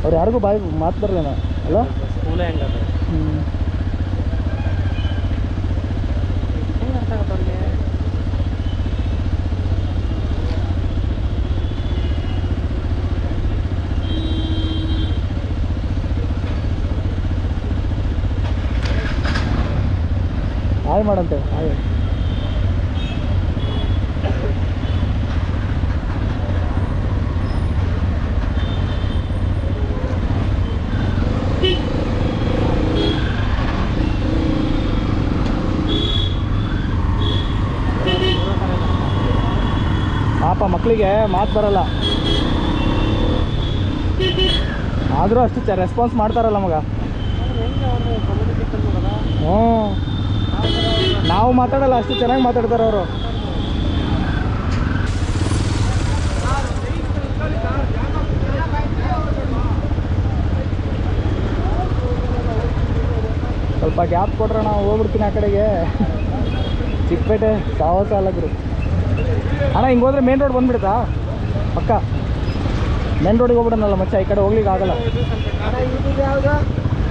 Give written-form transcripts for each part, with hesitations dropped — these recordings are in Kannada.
ಅವ್ರು ಯಾರಿಗೂ ಬಾಯಿ ಮಾತು ಬರಲ್ಲ ಅಲ್ಲ ಸ್ಕೂಲೇ ಹೆಂಗದ ಹೆಂಗೆ ಅರ್ಥ ಆಗತ್ತೆ ಅವ್ರಿಗೆ ಹಾಯ್ ಮಾಡಂತೆ ಹಾಯ್ ಪಾಪ ಮಕ್ಕಳಿಗೆ ಮಾತು ಬರಲ್ಲ ಆದರೂ ಅಷ್ಟು ರೆಸ್ಪಾನ್ಸ್ ಮಾಡ್ತಾರಲ್ಲ ಮಗ ಹ್ಞೂ ನಾವು ಮಾತಾಡಲ್ಲ ಅಷ್ಟು ಚೆನ್ನಾಗಿ ಮಾತಾಡ್ತಾರೆ ಅವರು ಸ್ವಲ್ಪ ಗ್ಯಾಪ್ ಕೊಟ್ರೆ ನಾವು ಹೋಗ್ಬಿಡ್ತೀನಿ ಆ ಕಡೆಗೆ ಚಿಕ್ಕಪೇಟೆ ಸಾವಸ ಅಲ್ಲಗ್ರು ಅಣ್ಣ ಹಿಂಗೆ ಹೋದ್ರೆ ಮೇನ್ ರೋಡ್ ಬಂದುಬಿಡ್ತಾ ಪಕ್ಕ ಮೇನ್ ರೋಡಿಗೆ ಹೋಗ್ಬಿಡೋಣಲ್ಲ ಮಚ್ಚ ಈ ಕಡೆ ಹೋಗ್ಲಿಕ್ಕೆ ಆಗಲ್ಲ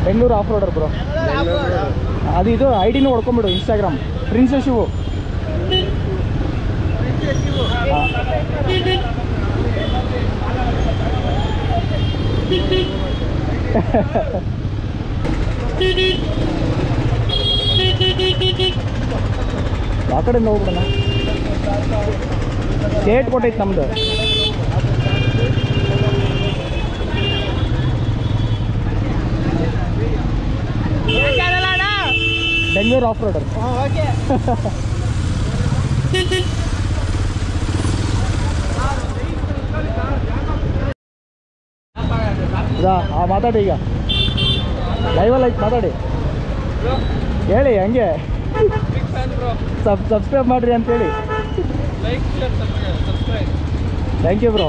ಬೆಂಗಳೂರು ಆಫ್ ರೋಡರ್ ಬ್ರೋ ಅದು ಇದು ಐಡಿನೂ ಹೊಡ್ಕೊಂಬಿಡು ಇನ್ಸ್ಟಾಗ್ರಾಮ್ ಪ್ರಿನ್ಸಸ್ ಶಿವು ಆ ಕಡೆಯಿಂದ ಹೋಗ್ಬಿಡೋಣ ಸ್ಟೇಟ್ ಕೊಟ್ಟೈತೆ ನಮ್ದು ಬೆಂಗಳೂರು ಆಫ್ ರೋಡರ್ ಮಾತಾಡಿ ಈಗ ಲೈವಲ್ಲಿ ಆಯ್ತು ಮಾತಾಡಿ ಹೇಳಿ ಹಂಗೆ ಸಬ್ಸ್ಕ್ರೈಬ್ ಮಾಡಿರಿ ಅಂತೇಳಿ ಥ್ಯಾಂಕ್ ಯು ಬ್ರೋ